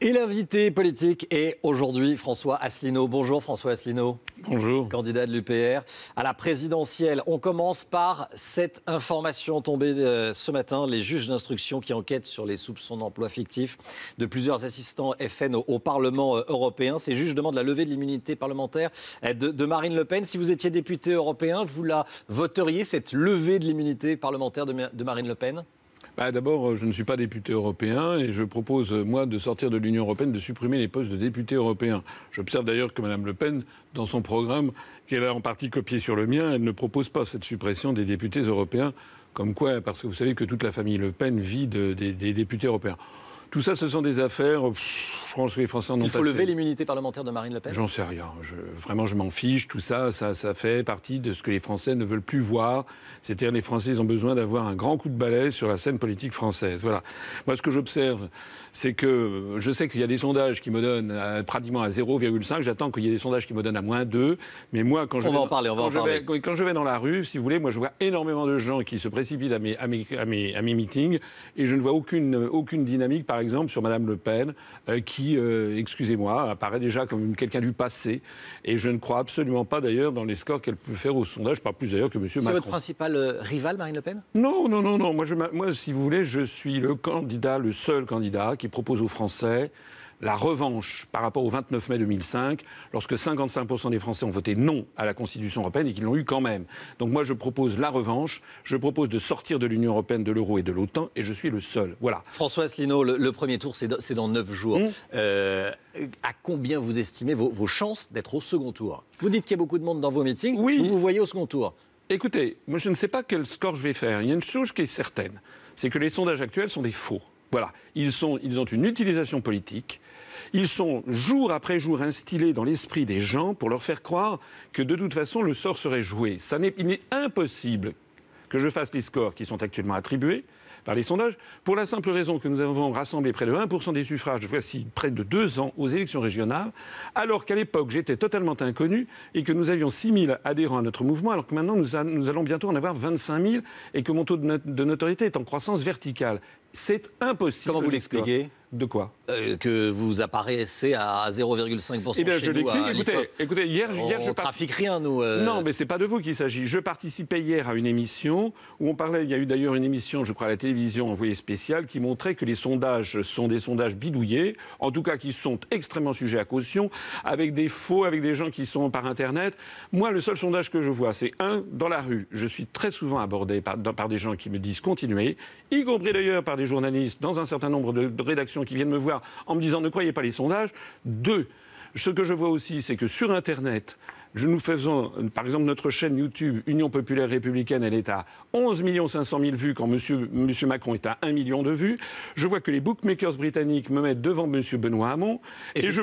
Et l'invité politique est aujourd'hui François Asselineau. Bonjour François Asselineau. Bonjour. Candidat de l'UPR à la présidentielle. On commence par cette information tombée ce matin. Les juges d'instruction qui enquêtent sur les soupçons d'emploi fictif de plusieurs assistants FN au Parlement européen. Ces juges demandent la levée de l'immunité parlementaire de Marine Le Pen. Si vous étiez député européen, vous la voteriez, cette levée de l'immunité parlementaire de Marine Le Pen ? D'abord, je ne suis pas député européen et je propose, moi, de sortir de l'Union européenne, de supprimer les postes de député européen. J'observe d'ailleurs que Mme Le Pen, dans son programme, qu'elle a en partie copié sur le mien, elle ne propose pas cette suppression des députés européens. Comme quoi, parce que vous savez que toute la famille Le Pen vit des députés européens. Tout ça, ce sont des affaires. Je pense que les Français en ont passé. Il faut lever l'immunité parlementaire de Marine Le Pen ? J'en sais rien. Vraiment, je m'en fiche. Tout ça, ça fait partie de ce que les Français ne veulent plus voir. C'est-à-dire, les Français, ils ont besoin d'avoir un grand coup de balai sur la scène politique française. Voilà. Moi, ce que j'observe, c'est que je sais qu'il y a des sondages qui me donnent pratiquement à 0,5. J'attends qu'il y ait des sondages qui me donnent à moins 2. Mais moi, quand je vais dans la rue, si vous voulez, moi, je vois énormément de gens qui se précipitent à mes meetings et je ne vois aucune dynamique, par exemple, sur Mme Le Pen, qui, excusez-moi, apparaît déjà comme quelqu'un du passé. Et je ne crois absolument pas, d'ailleurs, dans les scores qu'elle peut faire au sondage, pas plus d'ailleurs que M. Macron. C'est votre principal rival, Marine Le Pen ? Non. Moi, si vous voulez, je suis le seul candidat qui propose aux Français la revanche par rapport au 29 mai 2005, lorsque 55% des Français ont voté non à la Constitution européenne et qu'ils l'ont eu quand même. Donc moi, je propose la revanche, je propose de sortir de l'Union européenne, de l'euro et de l'OTAN, et je suis le seul. Voilà. François Asselineau, le premier tour, c'est dans 9 jours. À combien vous estimez vos chances d'être au second tour ? Vous dites qu'il y a beaucoup de monde dans vos meetings, oui. Vous voyez au second tour ? Écoutez, moi je ne sais pas quel score je vais faire. Il y a une chose qui est certaine, c'est que les sondages actuels sont des faux. Voilà, ils ont une utilisation politique. Ils sont jour après jour instillés dans l'esprit des gens pour leur faire croire que de toute façon le sort serait joué. Il est impossible que je fasse les scores qui sont actuellement attribués par les sondages, pour la simple raison que nous avons rassemblé près de 1% des suffrages, voici près de 2 ans, aux élections régionales, alors qu'à l'époque, j'étais totalement inconnu et que nous avions 6 000 adhérents à notre mouvement, alors que maintenant, nous allons bientôt en avoir 25 000 et que mon taux de notoriété est en croissance verticale. C'est impossible. Comment vous l'expliquez ? De quoi ? Que vous apparaissez à 0,5% bien, chez je nous. l'explique. Écoutez, hier, je trafique rien, nous. Non, mais c'est pas de vous qu'il s'agit. Je participais hier à une émission où on parlait. Il y a eu d'ailleurs une émission, je crois, à la télévision envoyée spéciale, qui montrait que les sondages sont des sondages bidouillés, en tout cas qui sont extrêmement sujets à caution, avec des faux, avec des gens qui sont par Internet. Moi, le seul sondage que je vois, c'est dans la rue. Je suis très souvent abordé par des gens qui me disent continuez, y compris d'ailleurs par des journalistes dans un certain nombre de rédactions qui viennent me voir en me disant ne croyez pas les sondages. 2, ce que je vois aussi, c'est que sur Internet, nous faisons, par exemple, notre chaîne YouTube Union Populaire Républicaine, elle est à 11 500 000 vues quand M. Macron est à 1 million de vues. Je vois que les bookmakers britanniques me mettent devant M. Benoît Hamon. Et je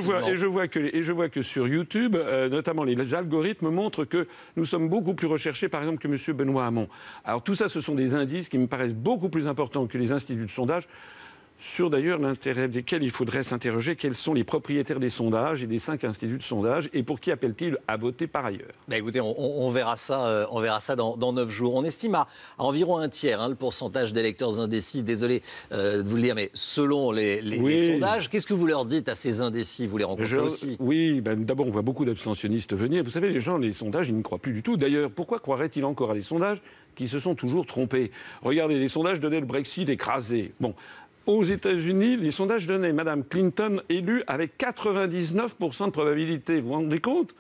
vois que sur YouTube, notamment les algorithmes montrent que nous sommes beaucoup plus recherchés, par exemple, que M. Benoît Hamon. Alors tout ça, ce sont des indices qui me paraissent beaucoup plus importants que les instituts de sondage, sur d'ailleurs l'intérêt desquels il faudrait s'interroger quels sont les propriétaires des sondages et des 5 instituts de sondage et pour qui appellent-ils à voter par ailleurs. Écoutez, on verra ça, dans 9 jours. On estime à environ un tiers le pourcentage d'électeurs indécis. Désolé de vous le dire, mais selon les sondages, qu'est-ce que vous leur dites à ces indécis ? Vous les rencontrez aussi ? Oui, d'abord on voit beaucoup d'abstentionnistes venir. Vous savez, les gens, les sondages, ils ne croient plus du tout. D'ailleurs, pourquoi croiraient-ils encore à des sondages qui se sont toujours trompés ? Regardez, les sondages donnaient le Brexit écrasé. Bon. Aux États-Unis, les sondages donnaient Mme Clinton élue avec 99% de probabilité. Vous vous rendez compte ?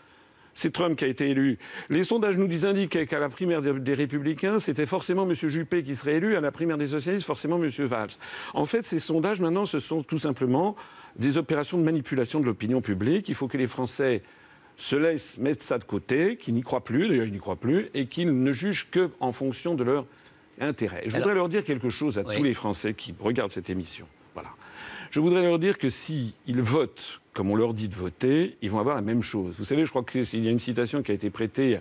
C'est Trump qui a été élu. Les sondages nous indiquaient qu'à la primaire des Républicains, c'était forcément M. Juppé qui serait élu, à la primaire des Socialistes, forcément M. Valls. En fait, ces sondages, maintenant, ce sont tout simplement des opérations de manipulation de l'opinion publique. Il faut que les Français se laissent mettre ça de côté, qu'ils n'y croient plus, d'ailleurs ils n'y croient plus, et qu'ils ne jugent qu'en fonction de leur intérêt. Je voudrais leur dire quelque chose à tous les Français qui regardent cette émission. Voilà. Je voudrais leur dire que s'ils votent comme on leur dit de voter, ils vont avoir la même chose. Vous savez, je crois qu'il y a une citation qui a été prêtée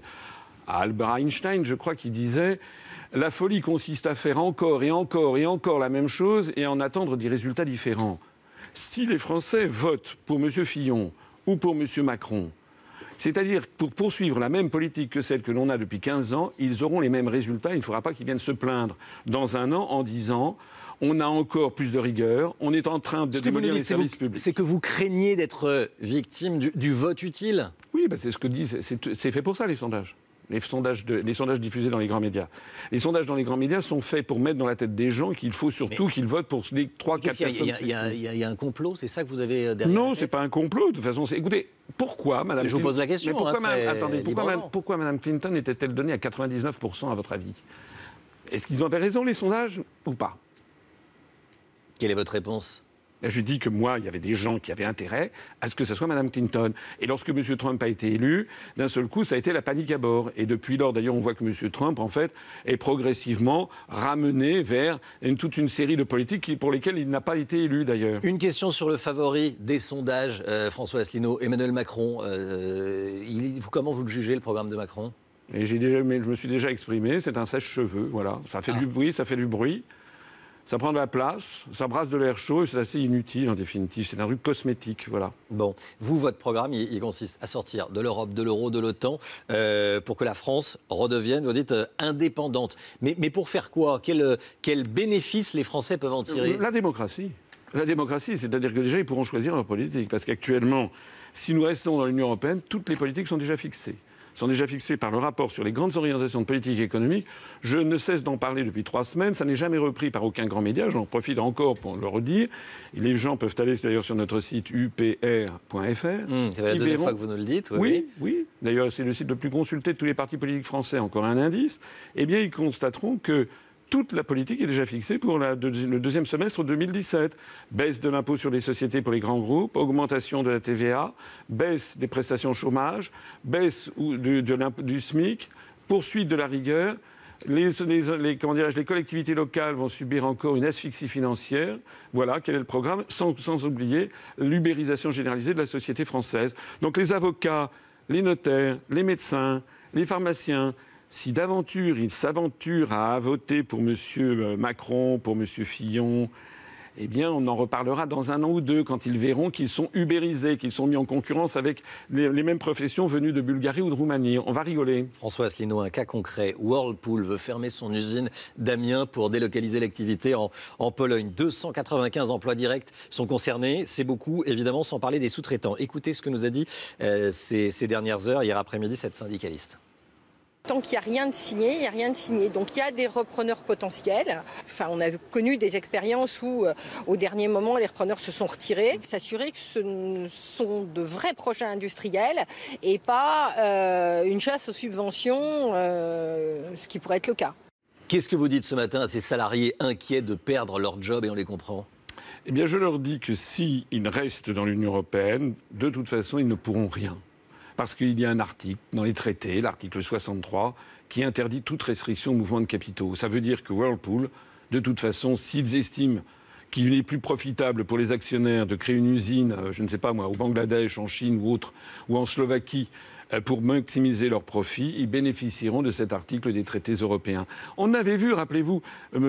à Albert Einstein, je crois, qui disait « La folie consiste à faire encore et encore et encore la même chose et à en attendre des résultats différents. » Si les Français votent pour M. Fillon ou pour M. Macron, c'est-à-dire pour poursuivre la même politique que celle que l'on a depuis 15 ans, ils auront les mêmes résultats. Il ne faudra pas qu'ils viennent se plaindre dans un an en disant On a encore plus de rigueur. On est en train de démolir les services publics. C'est que vous craignez d'être victime du vote utile? Oui, c'est ce que disent. C'est fait pour ça, les sondages. Les sondages diffusés dans les grands médias. Les sondages dans les grands médias sont faits pour mettre dans la tête des gens qu'il faut surtout qu'ils votent pour les 3-4 personnes. Il y a un complot, c'est ça que vous avez derrière? Non, c'est pas un complot. De toute façon, écoutez, pourquoi Madame Je vous pose la question. Pourquoi Madame Clinton était-elle donnée à 99% à votre avis? Est-ce qu'ils avaient raison, les sondages, ou pas? Quelle est votre réponse? Je dis que moi, il y avait des gens qui avaient intérêt à ce que ce soit Mme Clinton. Et lorsque M. Trump a été élu, d'un seul coup, ça a été la panique à bord. Et depuis lors, d'ailleurs, on voit que M. Trump, en fait, est progressivement ramené vers toute une série de politiques pour lesquelles il n'a pas été élu, d'ailleurs. Une question sur le favori des sondages, François Asselineau, Emmanuel Macron. Comment vous le jugez, le programme de Macron? Et je me suis déjà exprimé, c'est un sèche-cheveux, voilà. Ça fait du bruit, ça fait du bruit. Ça prend de la place, ça brasse de l'air chaud et c'est assez inutile en définitive. C'est un truc cosmétique, voilà. Bon, votre programme, il consiste à sortir de l'Europe, de l'euro, de l'OTAN, pour que la France redevienne, vous dites, indépendante. Mais pour faire quoi? Quel bénéfice les Français peuvent en tirer? La démocratie. La démocratie, c'est-à-dire que déjà, ils pourront choisir leur politique. Parce qu'actuellement, si nous restons dans l'Union européenne, toutes les politiques sont déjà fixées. Sont déjà fixés par le rapport sur les grandes orientations de politique économique. Je ne cesse d'en parler depuis 3 semaines. Ça n'est jamais repris par aucun grand média. J'en profite encore pour le redire. Et les gens peuvent aller d'ailleurs sur notre site upr.fr. C'est la deuxième fois que vous nous le dites. Oui. D'ailleurs, c'est le site le plus consulté de tous les partis politiques français. Encore un indice. Eh bien, ils constateront que toute la politique est déjà fixée pour le deuxième semestre 2017. Baisse de l'impôt sur les sociétés pour les grands groupes, augmentation de la TVA, baisse des prestations chômage, baisse du SMIC, poursuite de la rigueur. Les collectivités locales vont subir encore une asphyxie financière. Voilà quel est le programme, sans oublier l'ubérisation généralisée de la société française. Donc les avocats, les notaires, les médecins, les pharmaciens, si d'aventure ils s'aventurent à voter pour M. Macron, pour M. Fillon, eh bien on en reparlera dans 1 an ou 2 quand ils verront qu'ils sont ubérisés, qu'ils sont mis en concurrence avec les mêmes professions venues de Bulgarie ou de Roumanie. On va rigoler. François Asselineau, un cas concret. Whirlpool veut fermer son usine d'Amiens pour délocaliser l'activité en Pologne. 295 emplois directs sont concernés. C'est beaucoup, évidemment, sans parler des sous-traitants. Écoutez ce que nous a dit ces dernières heures, hier après-midi, cette syndicaliste. Tant qu'il n'y a rien de signé, il n'y a rien de signé. Donc il y a des repreneurs potentiels. Enfin, on a connu des expériences où, au dernier moment, les repreneurs se sont retirés. S'assurer que ce sont de vrais projets industriels et pas une chasse aux subventions, ce qui pourrait être le cas. Qu'est-ce que vous dites ce matin à ces salariés inquiets de perdre leur job, et on les comprend? Eh bien, je leur dis que s'ils restent dans l'Union européenne, de toute façon, ils ne pourront rien. Parce qu'il y a un article dans les traités, l'article 63, qui interdit toute restriction au mouvement de capitaux. Ça veut dire que Whirlpool, de toute façon, s'ils estiment qu'il est plus profitable pour les actionnaires de créer une usine, je ne sais pas moi, au Bangladesh, en Chine ou autre, ou en Slovaquie, pour maximiser leurs profits, ils bénéficieront de cet article des traités européens. On avait vu, rappelez-vous,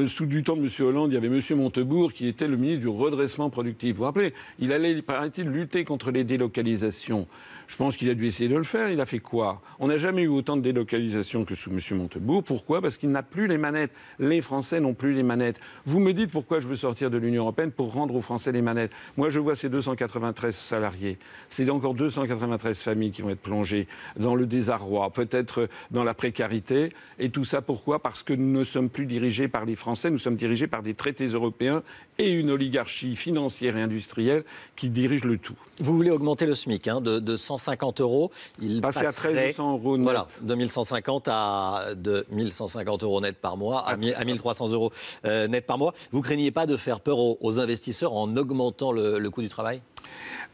sous du temps de M. Hollande, il y avait M. Montebourg qui était le ministre du redressement productif. Vous vous rappelez, il allait, paraît-il, lutter contre les délocalisations. Je pense qu'il a dû essayer de le faire. Il a fait quoi? On n'a jamais eu autant de délocalisation que sous M. Montebourg. Pourquoi? Parce qu'il n'a plus les manettes. Les Français n'ont plus les manettes. Vous me dites pourquoi je veux sortir de l'Union européenne pour rendre aux Français les manettes. Moi, je vois ces 293 salariés. C'est encore 293 familles qui vont être plongées dans le désarroi, peut-être dans la précarité. Et tout ça, pourquoi? Parce que nous ne sommes plus dirigés par les Français. Nous sommes dirigés par des traités européens et une oligarchie financière et industrielle qui dirige le tout. Vous voulez augmenter le SMIC de 150 €. Il passerait à 1 300 € net. Voilà, de 1150 à 2150 € net par mois, à 1300 € net par mois. Vous craignez pas de faire peur aux investisseurs en augmentant le coût du travail?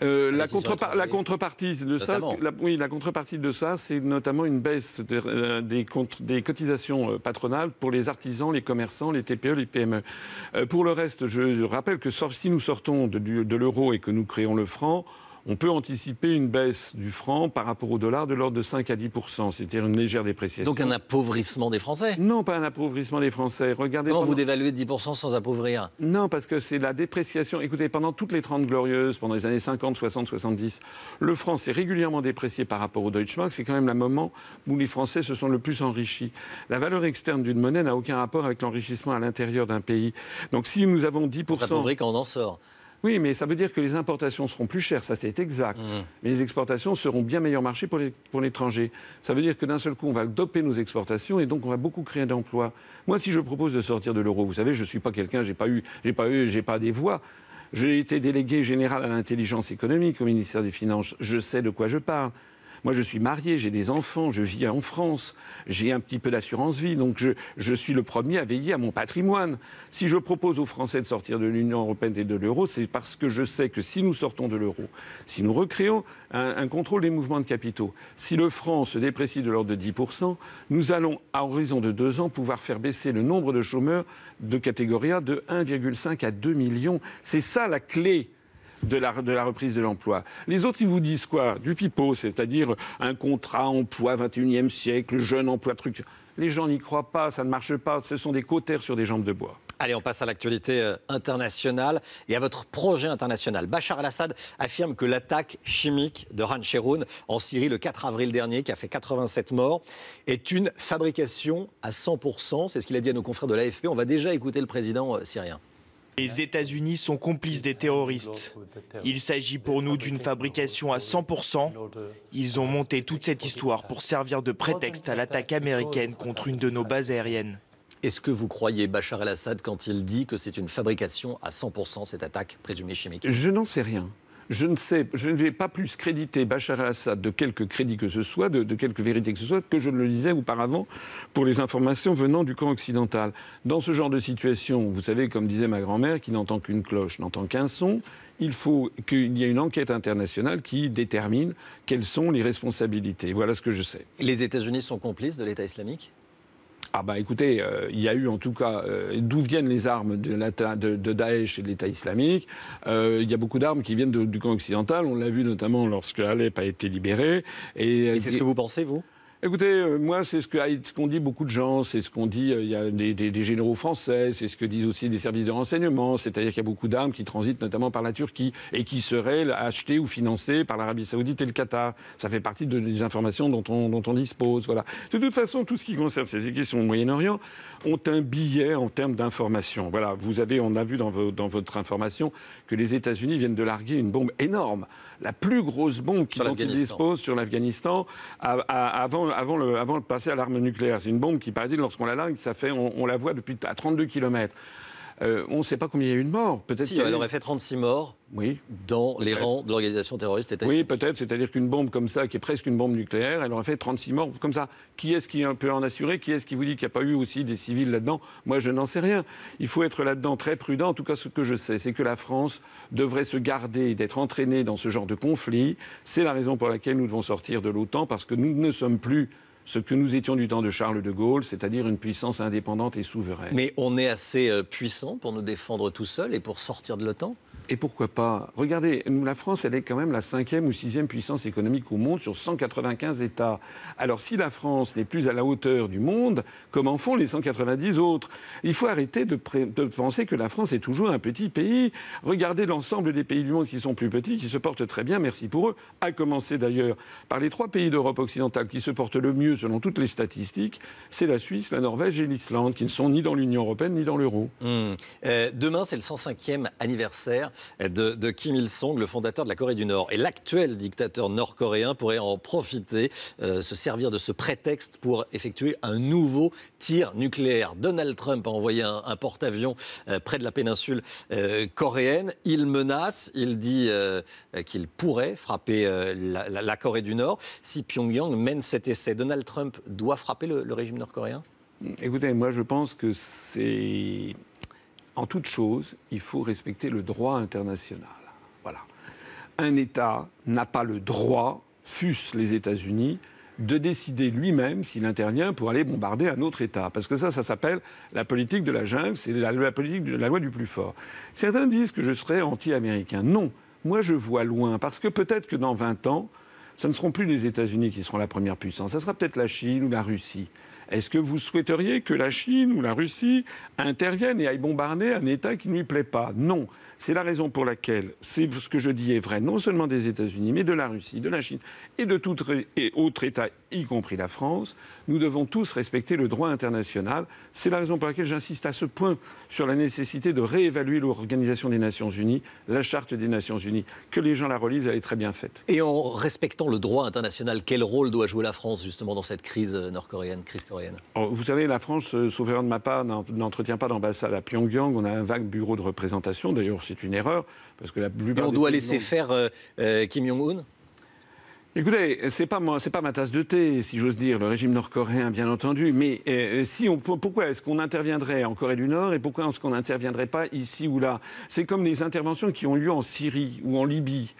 La contrepartie de ça, c'est notamment une baisse des cotisations patronales pour les artisans, les commerçants, les TPE, les PME. Pour le reste, je rappelle que si nous sortons de l'euro et que nous créons le franc, on peut anticiper une baisse du franc par rapport au dollar de l'ordre de 5 à 10%, c'est-à-dire une légère dépréciation. Donc un appauvrissement des Français? Non, pas un appauvrissement des Français. Regardez. Comment vous dévaluez de 10% sans appauvrir? Non, parce que c'est la dépréciation. Écoutez, pendant toutes les 30 glorieuses, pendant les années 50, 60, 70, le franc s'est régulièrement déprécié par rapport au Deutschmark. C'est quand même le moment où les Français se sont le plus enrichis. La valeur externe d'une monnaie n'a aucun rapport avec l'enrichissement à l'intérieur d'un pays. Donc si nous avons 10%... On s'appauvrit quand on en sort. Oui, mais ça veut dire que les importations seront plus chères, ça c'est exact. Mais les exportations seront bien meilleur marché pour l'étranger. Ça veut dire que d'un seul coup, on va doper nos exportations et donc on va beaucoup créer d'emplois. Moi, si je propose de sortir de l'euro, vous savez, je ne suis pas quelqu'un, j'ai pas des voix. J'ai été délégué général à l'intelligence économique au ministère des Finances. Je sais de quoi je parle. Moi, je suis marié, j'ai des enfants, je vis en France, j'ai un petit peu d'assurance vie, donc je suis le premier à veiller à mon patrimoine. Si je propose aux Français de sortir de l'Union européenne et de l'euro, c'est parce que je sais que si nous sortons de l'euro, si nous recréons un contrôle des mouvements de capitaux, si le franc se déprécie de l'ordre de 10%, nous allons, à horizon de 2 ans, pouvoir faire baisser le nombre de chômeurs de catégorie A de 1,5 à 2 millions. C'est ça la clé de la reprise de l'emploi. Les autres, ils vous disent quoi? Du pipeau, c'est-à-dire un contrat emploi 21e siècle, jeune emploi, truc. Les gens n'y croient pas, ça ne marche pas. Ce sont des cautères sur des jambes de bois. Allez, on passe à l'actualité internationale et à votre projet international. Bachar el-Assad affirme que l'attaque chimique de Khan Cheikhoun en Syrie le 4 avril dernier, qui a fait 87 morts, est une fabrication à 100%. C'est ce qu'il a dit à nos confrères de l'AFP. On va déjà écouter le président syrien. Les États-Unis sont complices des terroristes. Il s'agit pour nous d'une fabrication à 100%. Ils ont monté toute cette histoire pour servir de prétexte à l'attaque américaine contre une de nos bases aériennes. Est-ce que vous croyez Bachar el-Assad quand il dit que c'est une fabrication à 100%, cette attaque présumée chimique? Je n'en sais rien. Je ne vais pas plus créditer Bachar el-Assad de quelque crédit que ce soit, de quelque vérité que ce soit, que je ne le disais auparavant pour les informations venant du camp occidental. Dans ce genre de situation, vous savez, comme disait ma grand-mère, qui n'entend qu'une cloche, n'entend qu'un son, il faut qu'il y ait une enquête internationale qui détermine quelles sont les responsabilités. Voilà ce que je sais. Les États-Unis sont complices de l'État islamique? Ah bah écoutez, il y a eu en tout cas, d'où viennent les armes de Daesh et de l'État islamique. Il y a beaucoup d'armes qui viennent du camp occidental. On l'a vu notamment lorsque Alep a été libéré. Et c'est ce que vous pensez, vous? Écoutez, moi, c'est ce qu'ont dit beaucoup de gens, c'est ce qu'ont dit il y a des généraux français, c'est ce que disent aussi des services de renseignement, c'est-à-dire qu'il y a beaucoup d'armes qui transitent notamment par la Turquie et qui seraient achetées ou financées par l'Arabie Saoudite et le Qatar. Ça fait partie des informations dont on dispose. Voilà. De toute façon, tout ce qui concerne ces questions au Moyen-Orient ont un billet en termes d'information. Voilà, on a vu dans votre information que les États-Unis viennent de larguer une bombe énorme, la plus grosse bombe dont ils disposent sur l'Afghanistan avant de passer à l'arme nucléaire. C'est une bombe qui, paraît-il, lorsqu'on la largue, on la voit depuis à 32 km. On ne sait pas combien il y a eu de morts. Peut-être si, elle aurait fait 36 morts dans les rangs de l'organisation terroriste État islamique. Oui, peut-être. C'est-à-dire qu'une bombe comme ça, qui est presque une bombe nucléaire, elle aurait fait 36 morts comme ça. Qui est-ce qui peut en assurer? Qui est-ce qui vous dit qu'il n'y a pas eu aussi des civils là-dedans? Moi, je n'en sais rien. Il faut être là-dedans très prudent. En tout cas, ce que je sais, c'est que la France devrait se garder d'être entraînée dans ce genre de conflit. C'est la raison pour laquelle nous devons sortir de l'OTAN, parce que nous ne sommes plus ce que nous étions du temps de Charles de Gaulle, c'est-à-dire une puissance indépendante et souveraine. Mais on est assez puissant pour nous défendre tout seul et pour sortir de l'OTAN? Et pourquoi pas? Regardez, la France, elle est quand même la 5e ou 6e puissance économique au monde sur 195 États. Alors si la France n'est plus à la hauteur du monde, comment font les 190 autres? Il faut arrêter de penser que la France est toujours un petit pays. Regardez l'ensemble des pays du monde qui sont plus petits, qui se portent très bien, merci pour eux. À commencer d'ailleurs par les 3 pays d'Europe occidentale qui se portent le mieux selon toutes les statistiques, c'est la Suisse, la Norvège et l'Islande, qui ne sont ni dans l'Union européenne ni dans l'euro. Demain, c'est le 105e anniversaire de Kim Il-sung, le fondateur de la Corée du Nord. Et l'actuel dictateur nord-coréen pourrait en profiter, se servir de ce prétexte pour effectuer un nouveau tir nucléaire. Donald Trump a envoyé un porte-avions près de la péninsule coréenne. Il menace, il dit qu'il pourrait frapper la Corée du Nord si Pyongyang mène cet essai. Donald Trump doit frapper le régime nord-coréen? Écoutez, moi je pense que c'est... En toute chose, il faut respecter le droit international. Voilà. Un État n'a pas le droit, fût-ce les États-Unis, de décider lui-même s'il intervient pour aller bombarder un autre État. Parce que ça s'appelle la politique de la jungle, c'est la politique de la loi du plus fort. Certains disent que je serais anti-américain. Non. Moi, je vois loin, parce que peut-être que dans 20 ans, ce ne seront plus les États-Unis qui seront la première puissance, ça sera peut-être la Chine ou la Russie. Est-ce que vous souhaiteriez que la Chine ou la Russie interviennent et aillent bombarder un État qui ne lui plaît pas? Non. C'est la raison pour laquelle, c'est ce que je dis est vrai, non seulement des États-Unis, mais de la Russie, de la Chine et de tout autre État, y compris la France. Nous devons tous respecter le droit international. C'est la raison pour laquelle j'insiste à ce point sur la nécessité de réévaluer l'Organisation des Nations Unies, la Charte des Nations Unies. Que les gens la relisent, elle est très bien faite. Et en respectant le droit international, quel rôle doit jouer la France justement dans cette crise nord-coréenne, Alors, vous savez, la France, sauf erreur de ma part, n'entretient pas d'ambassade à Pyongyang. On a un vague bureau de représentation. D'ailleurs, c'est une erreur. Parce que la plupart Et on doit laisser faire Kim Jong-un? Écoutez, c'est pas ma tasse de thé, si j'ose dire, le régime nord-coréen, bien entendu. Mais pourquoi est-ce qu'on interviendrait en Corée du Nord et pourquoi est-ce qu'on n'interviendrait pas ici ou là? C'est comme les interventions qui ont lieu en Syrie ou en Libye.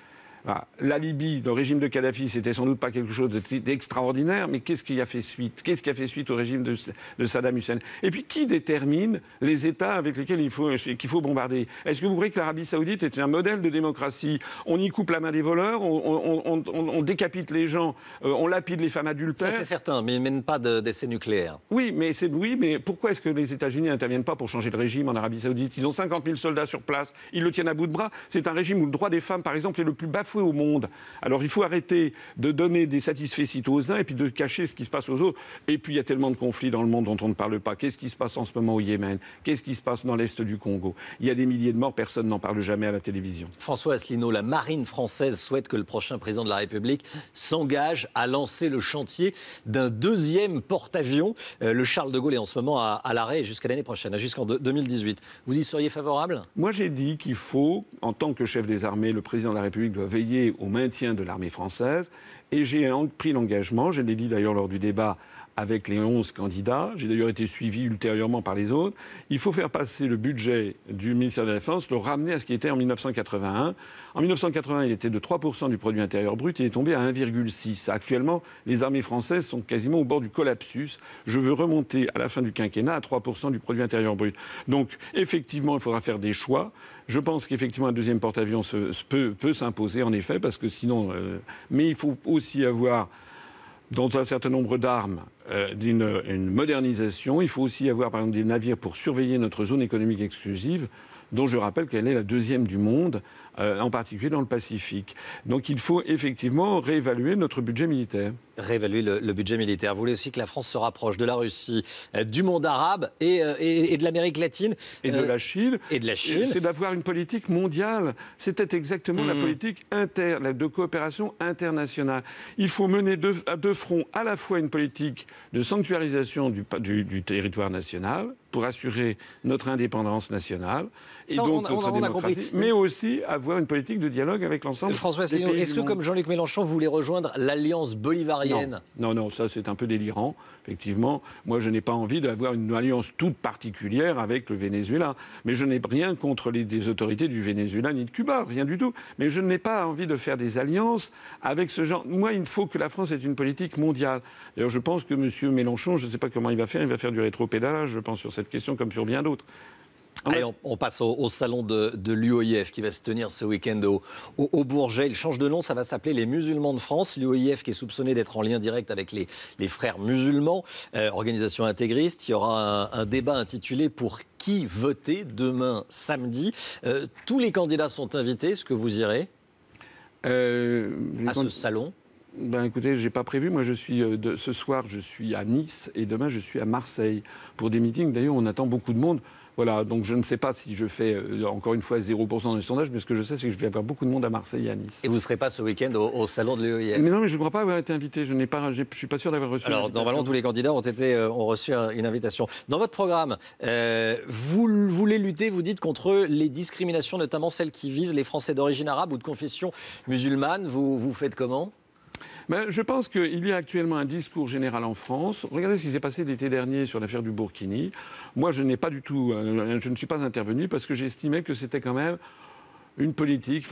La Libye, le régime de Kadhafi, c'était sans doute pas quelque chose d'extraordinaire, mais qu'est-ce qui a fait suite? Qu'est-ce qui a fait suite au régime de Saddam Hussein? Et puis, qui détermine les États avec lesquels qu'il faut bombarder? Est-ce que vous croyez que l'Arabie Saoudite est un modèle de démocratie? On y coupe la main des voleurs, on décapite les gens, on lapide les femmes adultères. Ça, c'est certain, mais ils ne mènent pas d'essais nucléaires. Oui, mais pourquoi est-ce que les États-Unis n'interviennent pas pour changer le régime en Arabie Saoudite? Ils ont 50 000 soldats sur place, ils le tiennent à bout de bras. C'est un régime où le droit des femmes, par exemple, est le plus bafoué au monde. Alors il faut arrêter de donner des satisfecit aux uns et puis de cacher ce qui se passe aux autres. Et puis il y a tellement de conflits dans le monde dont on ne parle pas. Qu'est-ce qui se passe en ce moment au Yémen? Qu'est-ce qui se passe dans l'est du Congo? Il y a des milliers de morts, personne n'en parle jamais à la télévision. François Asselineau, la marine française souhaite que le prochain président de la République s'engage à lancer le chantier d'un deuxième porte-avions. Le Charles de Gaulle est en ce moment à l'arrêt jusqu'à l'année prochaine, jusqu'en 2018. Vous y seriez favorable? Moi j'ai dit qu'il faut, en tant que chef des armées, le président de la République doit veiller au maintien de l'armée française. Et j'ai pris l'engagement, je l'ai dit d'ailleurs lors du débat avec les 11 candidats, j'ai d'ailleurs été suivi ultérieurement par les autres, il faut faire passer le budget du ministère de la Défense, le ramener à ce qui était en 1981. En 1980, il était de 3% du produit intérieur brut, il est tombé à 1,6%. Actuellement, les armées françaises sont quasiment au bord du collapsus. Je veux remonter à la fin du quinquennat à 3% du produit intérieur brut. Donc, effectivement, il faudra faire des choix. Je pense qu'effectivement, un deuxième porte-avions peut s'imposer, en effet, parce que sinon... mais il faut aussi avoir, dans un certain nombre d'armes, une modernisation. Il faut aussi avoir, par exemple, des navires pour surveiller notre zone économique exclusive, dont je rappelle qu'elle est la deuxième du monde, en particulier dans le Pacifique. Donc il faut effectivement réévaluer notre budget militaire. Réévaluer le budget militaire. Vous voulez aussi que la France se rapproche de la Russie, du monde arabe et de l'Amérique latine. Et de la Chine. Et de la Chine. C'est d'avoir une politique mondiale. C'était exactement la politique de coopération internationale. Il faut mener de front à la fois une politique de sanctuarisation du territoire national pour assurer notre indépendance nationale et ça, donc notre démocratie, mais aussi avoir une politique de dialogue avec l'ensemble François des pays du monde. Est-ce que, comme Jean-Luc Mélenchon, vous voulez rejoindre l'alliance bolivarienne? Non, ça c'est un peu délirant, effectivement. Moi, je n'ai pas envie d'avoir une alliance toute particulière avec le Venezuela. Mais je n'ai rien contre les autorités du Venezuela ni de Cuba, rien du tout. Mais je n'ai pas envie de faire des alliances avec ce genre. Moi, il faut que la France ait une politique mondiale. D'ailleurs, je pense que M. Mélenchon, je ne sais pas comment il va faire du rétropédalage, je pense, sur cette question comme sur bien d'autres. Allez, on passe au salon de l'UOIF qui va se tenir ce week-end au Bourget. Il change de nom, ça va s'appeler les Musulmans de France. L'UOIF qui est soupçonné d'être en lien direct avec les frères musulmans, organisation intégriste. Il y aura un débat intitulé « Pour qui voter ?» demain samedi. Tous les candidats sont invités. Est-ce que vous irez à ce salon? Écoutez, j'ai pas prévu. Moi, ce soir, je suis à Nice et demain, je suis à Marseille pour des meetings. D'ailleurs, on attend beaucoup de monde. Voilà, donc je ne sais pas si je fais, encore une fois, 0% dans les sondages, mais ce que je sais, c'est que je vais avoir beaucoup de monde à Marseille et à Nice. Et vous ne serez pas ce week-end au salon de l'UOIF? Mais non, mais je ne crois pas avoir été invité. Je ne suis pas sûr d'avoir reçu. Alors, normalement, tous les candidats ont reçu une invitation. Dans votre programme, vous voulez lutter, vous dites, contre les discriminations, notamment celles qui visent les Français d'origine arabe ou de confession musulmane. Vous faites comment? Je pense qu'il y a actuellement un discours général en France. Regardez ce qui s'est passé l'été dernier sur l'affaire du Burkini. Moi, je ne suis pas intervenu parce que j'estimais que c'était quand même une politique,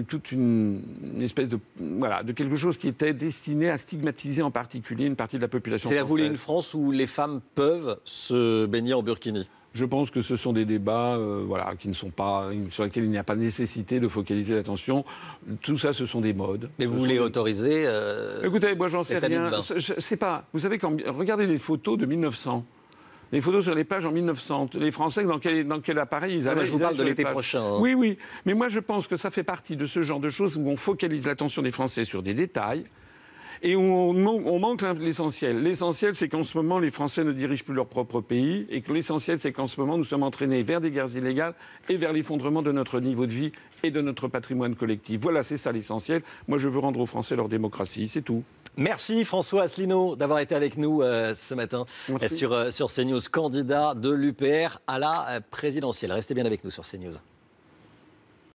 toute une espèce de quelque chose qui était destiné à stigmatiser en particulier une partie de la population française. C'est-à-dire, vous voulez une France où les femmes peuvent se baigner en burkini? Je pense que ce sont des débats sur lesquels il n'y a pas nécessité de focaliser l'attention. Tout ça, ce sont des modes. Mais vous voulez autoriser Écoutez, moi, j'en sais rien. C'est pas... Vous savez, regardez les photos de 1900. Les photos sur les plages en 1900. Les Français, dans quel appareil ils avaient? Je vous parle de l'été prochain. Hein. Oui, oui. Mais moi, je pense que ça fait partie de ce genre de choses où on focalise l'attention des Français sur des détails. Et on manque l'essentiel. L'essentiel, c'est qu'en ce moment, les Français ne dirigent plus leur propre pays et que l'essentiel, c'est qu'en ce moment, nous sommes entraînés vers des guerres illégales et vers l'effondrement de notre niveau de vie et de notre patrimoine collectif. Voilà, c'est ça l'essentiel. Moi, je veux rendre aux Français leur démocratie, c'est tout. Merci François Asselineau d'avoir été avec nous ce matin sur CNews, candidat de l'UPR à la présidentielle. Restez bien avec nous sur CNews.